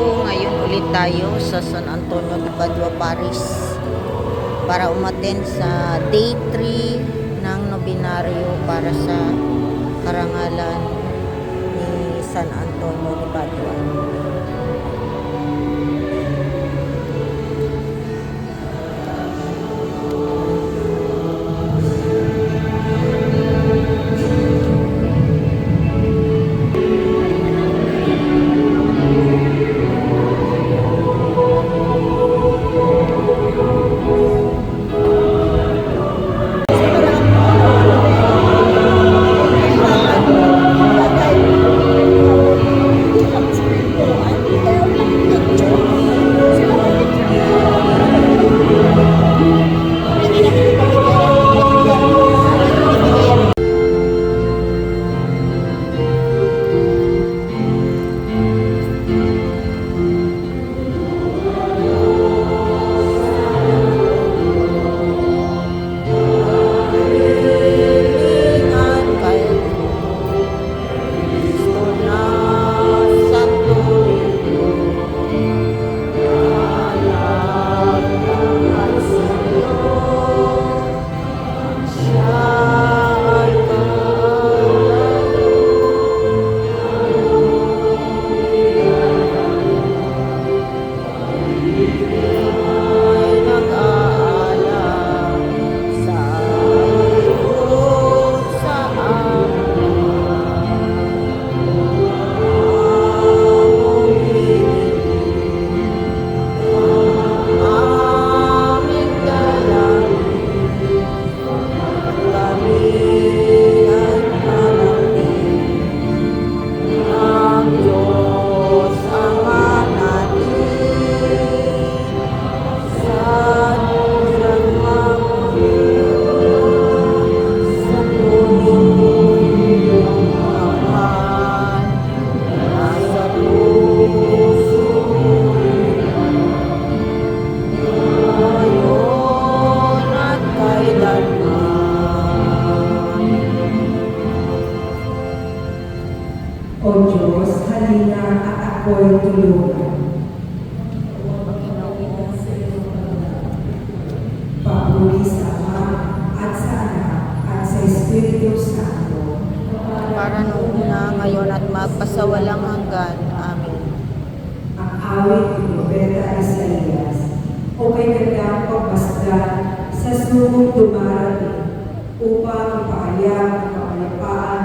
ngayon ulit tayo sa San Antonio de Padua, Paris para umattend sa day 3 ng nobinaryo para sa karangalan ni San Antonio de Padua. O Diyos, halina at ako'y tulungan. Papuri sa Ama at sa Anak at sa Espiritu Santo. Para noong una, ngayon at magpasawalang hanggan. Amen. Ang awit ni Propeta Isaías, o kay kanyang pagmasdan sa sugong dumarating upang ipahayag ang kapayapaan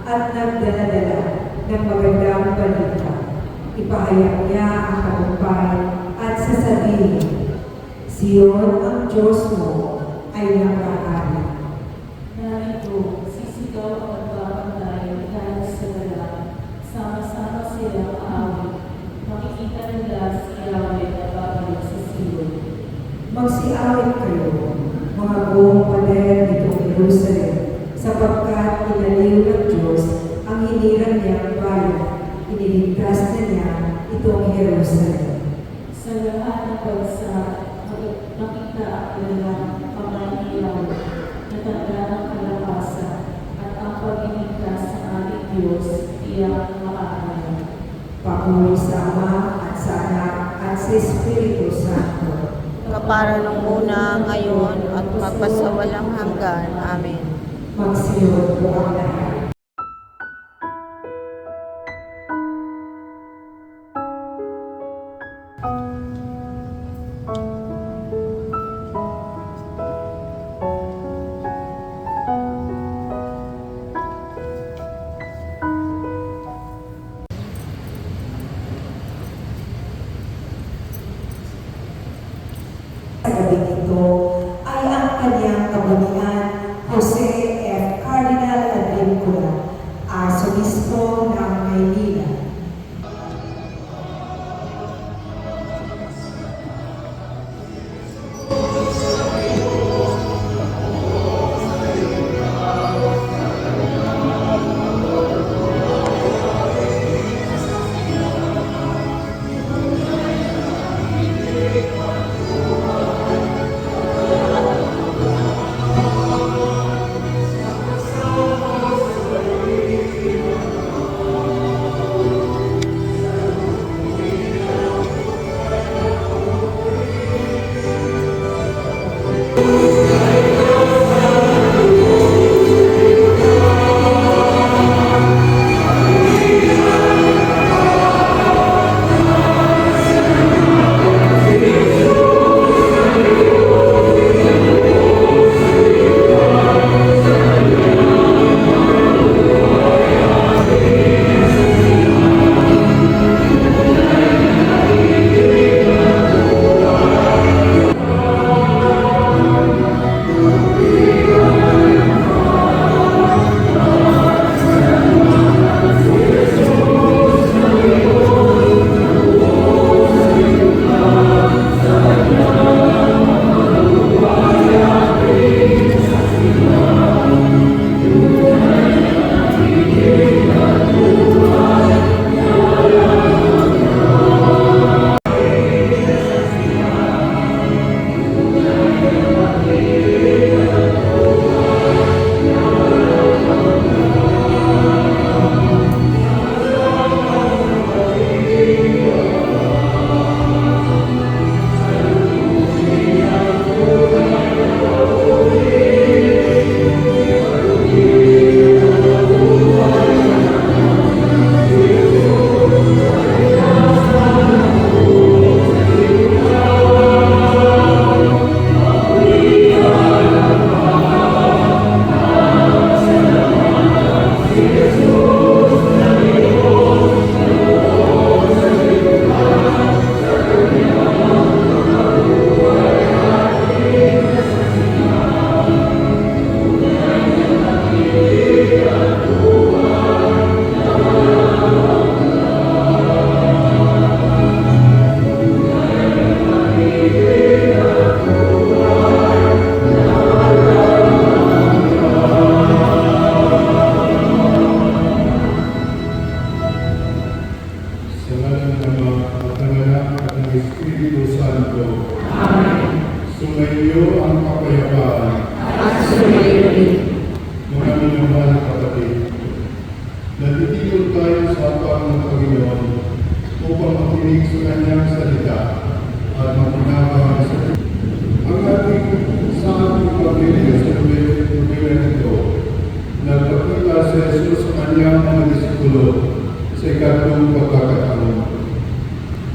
at nagdala-dala ng magandang balita. Ipahayag niya ang tagumpay at sasabihin, Sion, ang Diyos mo ay nakahari. Narito, sisigaw at babantay dahil sa dala. Sama-sama silang aawit. Makikita nila si Yahweh na babalik sa Sion. Magsiawit kayo, mga buong pader nitong Jerusalem, sapagkat inaliw ng Diyos ang hinirang niyang bayan. Iniligtas na niya itong Jerusalem. Sa lahat ng bansa, makita ang kanilang pangailaw, natanda ng kalapasan, at ang pagliligtas sa ating Diyos, iyang makakaya. Papuri sa Ama at sa Anak at sa Espiritu Santo. Kapara nung una, ngayon at magpasawalang hanggan. Amen. Magsiyon po ang lahat. Sa gabi nito ay ang kanyang kabutihan, Jose F. Cardinal Adrian Natitigil tayo sa hapag ng Panginoon upang makinig sa Kanyang salita at makinabang sa ang ating sa ating pag-ibig sa Biblia nito. Nagpakita si Jesus sa Kanyang mga disipulo sa ikatlong pagkakataon.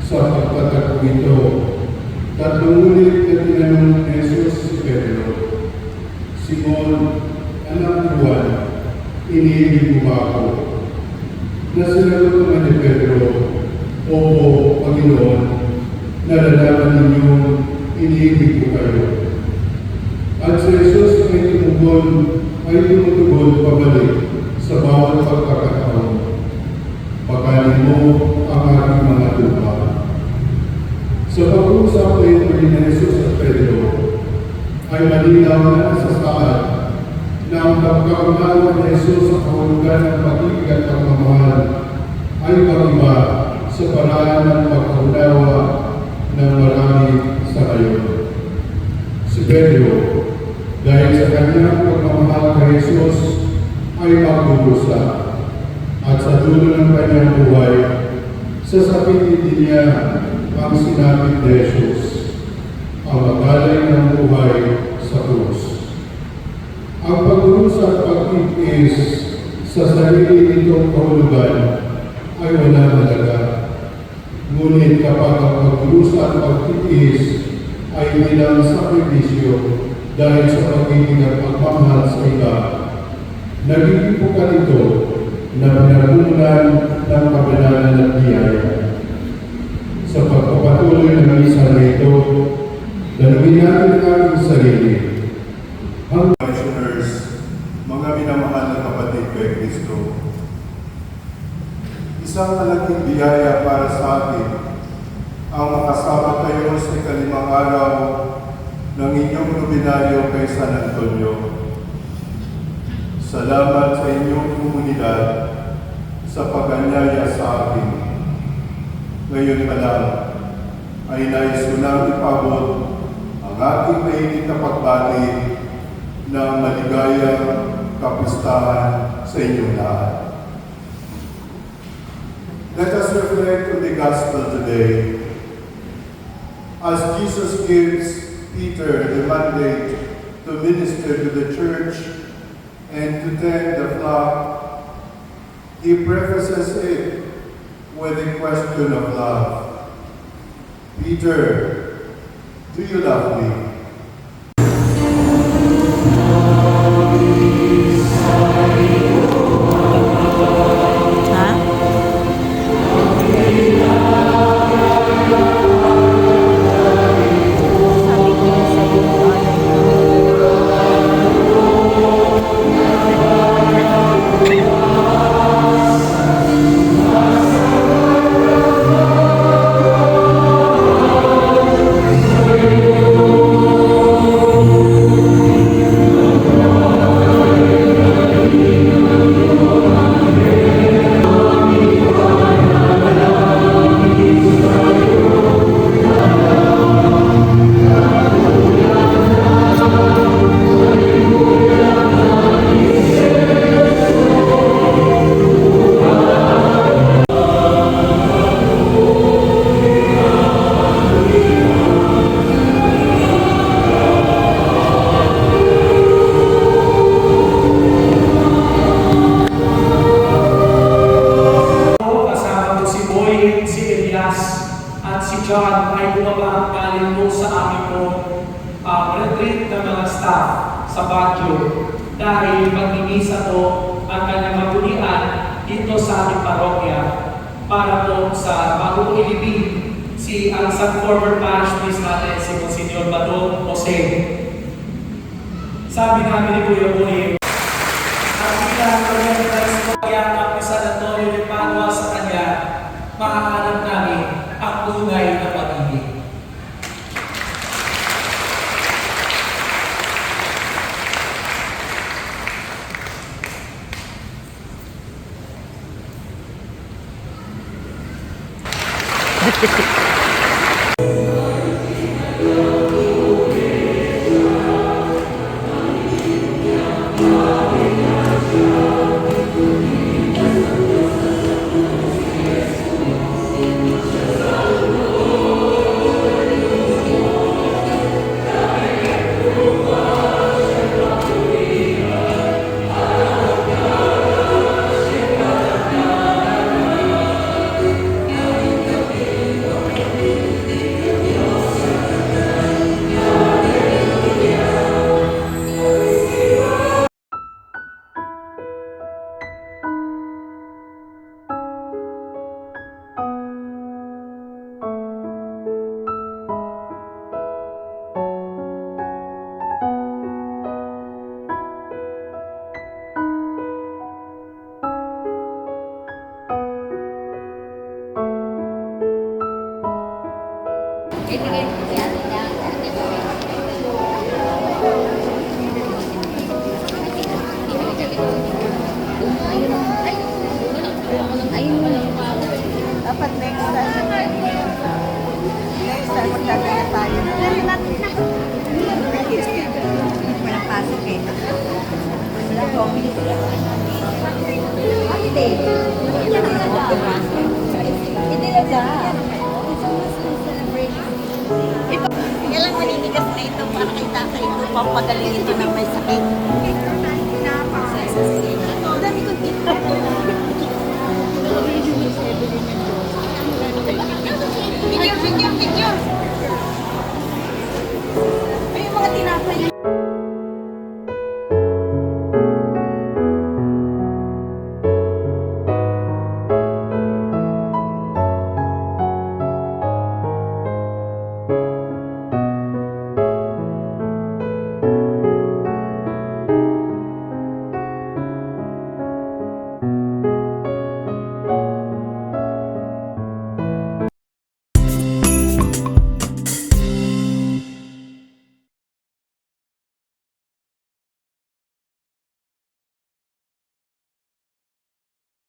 Sa pagtatagpo ito, tatlong ulit na tinanong ni Jesus si Pedro, Simon, anak ni Juan, iniibig mo ba ako? Nasinagot naman ni Pedro, Opo, Panginoon, nalalaman ninyong iniibig ko kayo. At si Jesus ay tumutugon pabalik sa bawat pagkakataon. Pagkain mo ang aking mga lupa. Sa pag-uusap na ito ni Jesus at Pedro, ay malinaw na nasasaad na ang pagkaunawa ni Jesus sa kahulugan ng pag-ibig at pagmamahal ay mag-iba sa paraan ng pagkaunawa ng marami sa ngayon. Si Pedro, dahil sa kanyang pagmamahal kay Jesus, ay magdurusa at sa dulo ng kanyang buhay, sasabihin din niya ang sinabi ni Jesus, ang magalay ng buhay sa krus. Ang pagdurusa at pag-ibig sa sarili nitong kahulugan ay walang halaga. Ngunit kapag ang pagdurusa at pag-ibig ay bilang sakripisyo dahil sa pagiging at pagmamahal sa iba, nagiging puka ito na pinagmumulan ng kabanalan at biyaya. Sa pagpapatuloy ng isa na ito, dalawin natin ang ating sarili. Ang commissioners, mga minamahal na kapatid kay Kristo, isang malaking biyaya para sa atin ang makasama kayo sa ikalimang araw ng inyong nobinaryo kay San Antonio. Salamat sa inyong komunidad sa pag-anyaya sa akin. Ngayon pa lang ay nais ko nang ipabot ang aking mainit na pagbati ng maligayang kapistahan sa inyong lahat. Let us reflect on the gospel today. As Jesus gives Peter the mandate to minister to the church and to tend the flock, he prefaces it with a question of love. Peter, do you love me? Ha? Sabi ko na sa iyo, John ay bumaba galing po sa amin po retreat ng mga staff sa Baguio dahil mag-imisa po ang kanyang magulian dito sa aming parokya para po sa bago ilibing si ang former parish priest natin si Monsignor Badong Jose. Sabi namin ni Kuya Boy, ang bilang kanyang kaya ang San Antonio de Padua sa kanya, mahahanap namin ang tunay na pag-ibig. Dapat next time. Next time magdadala tayo. Walang pasok eh. Walang coffee. Holiday. Hindi na ba? Kailang maninigas na ito para kay tatay ito. Pampagaling ito ng may sakit. Ang dami kong tito.